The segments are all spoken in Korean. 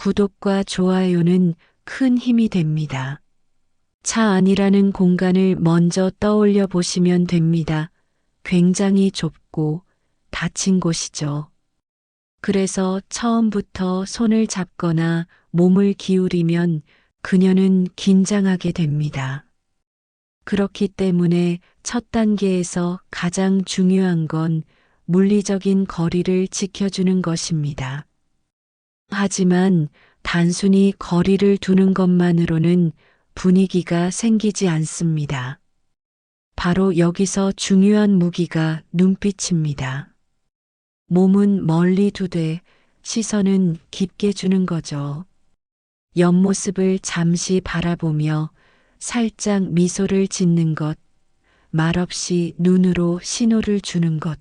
구독과 좋아요는 큰 힘이 됩니다. 차 안이라는 공간을 먼저 떠올려 보시면 됩니다. 굉장히 좁고 닫힌 곳이죠. 그래서 처음부터 손을 잡거나 몸을 기울이면 그녀는 긴장하게 됩니다. 그렇기 때문에 첫 단계에서 가장 중요한 건 물리적인 거리를 지켜주는 것입니다. 하지만 단순히 거리를 두는 것만으로는 분위기가 생기지 않습니다. 바로 여기서 중요한 무기가 눈빛입니다. 몸은 멀리 두되 시선은 깊게 주는 거죠. 옆모습을 잠시 바라보며 살짝 미소를 짓는 것, 말없이 눈으로 신호를 주는 것.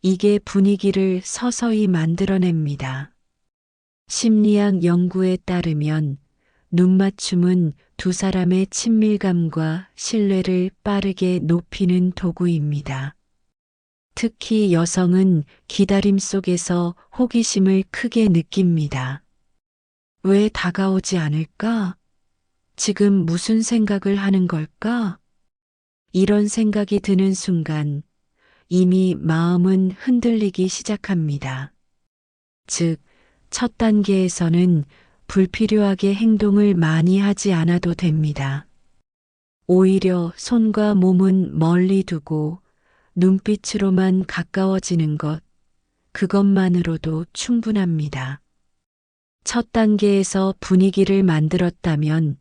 이게 분위기를 서서히 만들어냅니다. 심리학 연구에 따르면 눈맞춤은 두 사람의 친밀감과 신뢰를 빠르게 높이는 도구입니다. 특히 여성은 기다림 속에서 호기심을 크게 느낍니다. 왜 다가오지 않을까? 지금 무슨 생각을 하는 걸까? 이런 생각이 드는 순간 이미 마음은 흔들리기 시작합니다. 즉, 첫 단계에서는 불필요하게 행동을 많이 하지 않아도 됩니다. 오히려 손과 몸은 멀리 두고 눈빛으로만 가까워지는 것, 그것만으로도 충분합니다. 첫 단계에서 분위기를 만들었다면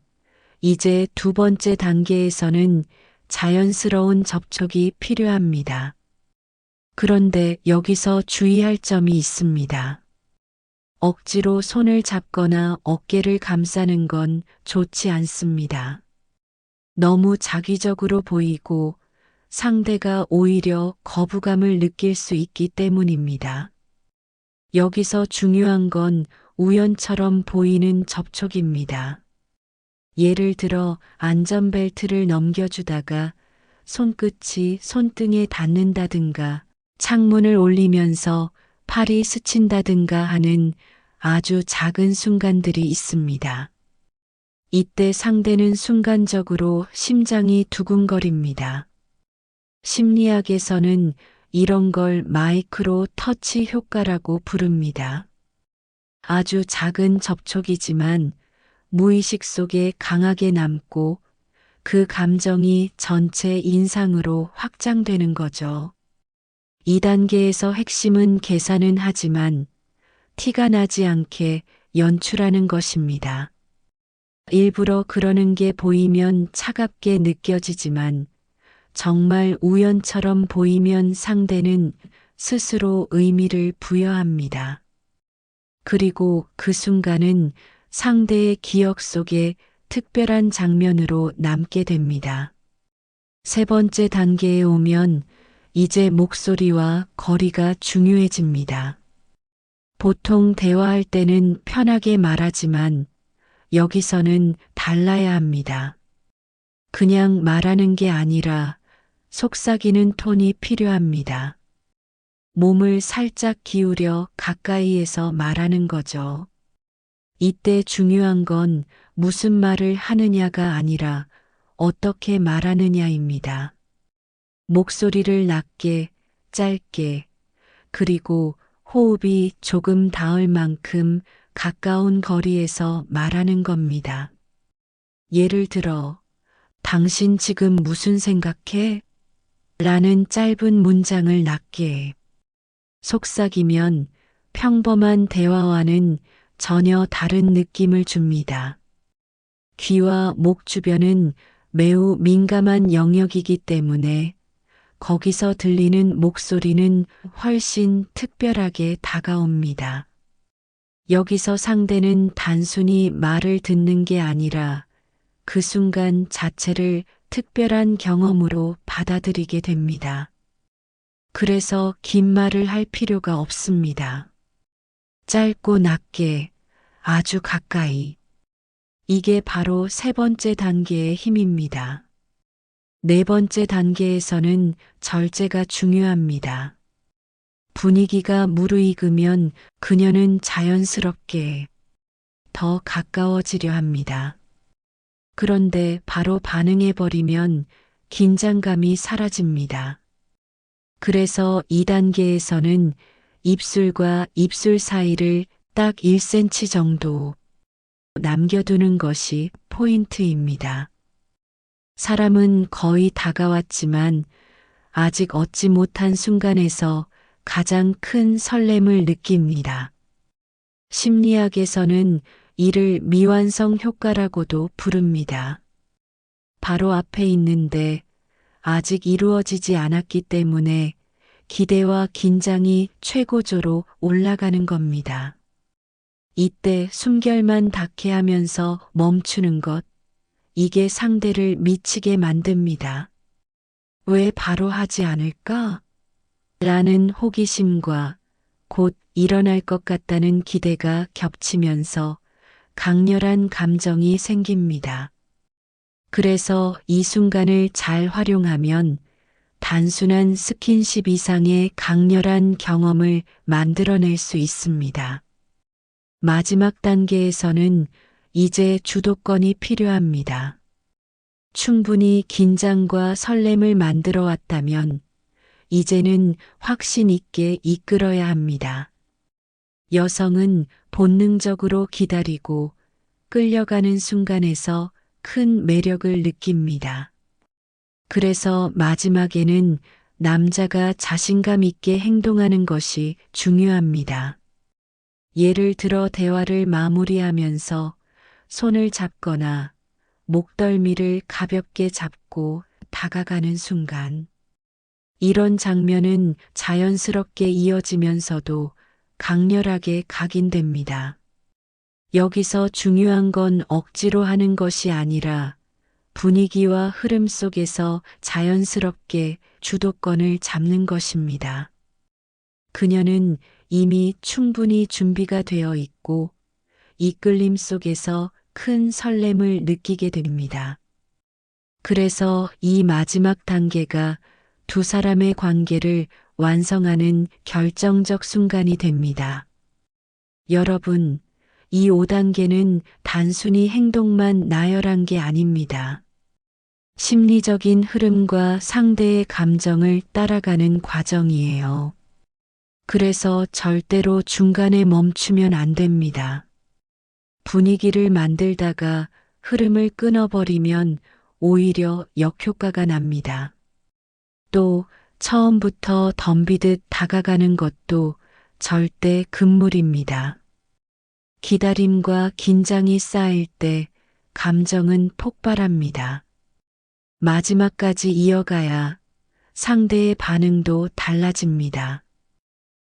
이제 두 번째 단계에서는 자연스러운 접촉이 필요합니다. 그런데 여기서 주의할 점이 있습니다. 억지로 손을 잡거나 어깨를 감싸는 건 좋지 않습니다. 너무 자기적으로 보이고 상대가 오히려 거부감을 느낄 수 있기 때문입니다. 여기서 중요한 건 우연처럼 보이는 접촉입니다. 예를 들어 안전벨트를 넘겨주다가 손끝이 손등에 닿는다든가 창문을 올리면서 팔이 스친다든가 하는 아주 작은 순간들이 있습니다. 이때 상대는 순간적으로 심장이 두근거립니다. 심리학에서는 이런 걸 마이크로 터치 효과라고 부릅니다. 아주 작은 접촉이지만 무의식 속에 강하게 남고 그 감정이 전체 인상으로 확장되는 거죠. 2단계에서 핵심은 계산은 하지만 티가 나지 않게 연출하는 것입니다. 일부러 그러는 게 보이면 차갑게 느껴지지만 정말 우연처럼 보이면 상대는 스스로 의미를 부여합니다. 그리고 그 순간은 상대의 기억 속에 특별한 장면으로 남게 됩니다. 세 번째 단계에 오면 이제 목소리와 거리가 중요해집니다. 보통 대화할 때는 편하게 말하지만 여기서는 달라야 합니다. 그냥 말하는 게 아니라 속삭이는 톤이 필요합니다. 몸을 살짝 기울여 가까이에서 말하는 거죠. 이때 중요한 건 무슨 말을 하느냐가 아니라 어떻게 말하느냐입니다. 목소리를 낮게, 짧게, 그리고 호흡이 조금 닿을 만큼 가까운 거리에서 말하는 겁니다. 예를 들어, 당신 지금 무슨 생각해? 라는 짧은 문장을 낮게. 속삭이면 평범한 대화와는 전혀 다른 느낌을 줍니다. 귀와 목 주변은 매우 민감한 영역이기 때문에 거기서 들리는 목소리는 훨씬 특별하게 다가옵니다. 여기서 상대는 단순히 말을 듣는 게 아니라 그 순간 자체를 특별한 경험으로 받아들이게 됩니다. 그래서 긴 말을 할 필요가 없습니다. 짧고 낮게, 아주 가까이. 이게 바로 세 번째 단계의 힘입니다. 네 번째 단계에서는 절제가 중요합니다. 분위기가 무르익으면 그녀는 자연스럽게 더 가까워지려 합니다. 그런데 바로 반응해버리면 긴장감이 사라집니다. 그래서 2단계에서는 입술과 입술 사이를 딱 1cm 정도 남겨두는 것이 포인트입니다. 사람은 거의 다가왔지만 아직 얻지 못한 순간에서 가장 큰 설렘을 느낍니다. 심리학에서는 이를 미완성 효과라고도 부릅니다. 바로 앞에 있는데 아직 이루어지지 않았기 때문에 기대와 긴장이 최고조로 올라가는 겁니다. 이때 숨결만 닿게 하면서 멈추는 것, 이게 상대를 미치게 만듭니다. 왜 바로 하지 않을까? 라는 호기심과 곧 일어날 것 같다는 기대가 겹치면서 강렬한 감정이 생깁니다. 그래서 이 순간을 잘 활용하면 단순한 스킨십 이상의 강렬한 경험을 만들어낼 수 있습니다. 마지막 단계에서는 이제 주도권이 필요합니다. 충분히 긴장과 설렘을 만들어 왔다면 이제는 확신 있게 이끌어야 합니다. 여성은 본능적으로 기다리고 끌려가는 순간에서 큰 매력을 느낍니다. 그래서 마지막에는 남자가 자신감 있게 행동하는 것이 중요합니다. 예를 들어 대화를 마무리하면서 손을 잡거나 목덜미를 가볍게 잡고 다가가는 순간. 이런 장면은 자연스럽게 이어지면서도 강렬하게 각인됩니다. 여기서 중요한 건 억지로 하는 것이 아니라 분위기와 흐름 속에서 자연스럽게 주도권을 잡는 것입니다. 그녀는 이미 충분히 준비가 되어 있고 이끌림 속에서 큰 설렘을 느끼게 됩니다. 그래서 이 마지막 단계가 두 사람의 관계를 완성하는 결정적 순간이 됩니다. 여러분, 이 5단계는 단순히 행동만 나열한 게 아닙니다. 심리적인 흐름과 상대의 감정을 따라가는 과정이에요. 그래서 절대로 중간에 멈추면 안 됩니다. 분위기를 만들다가 흐름을 끊어버리면 오히려 역효과가 납니다. 또 처음부터 덤비듯 다가가는 것도 절대 금물입니다. 기다림과 긴장이 쌓일 때 감정은 폭발합니다. 마지막까지 이어가야 상대의 반응도 달라집니다.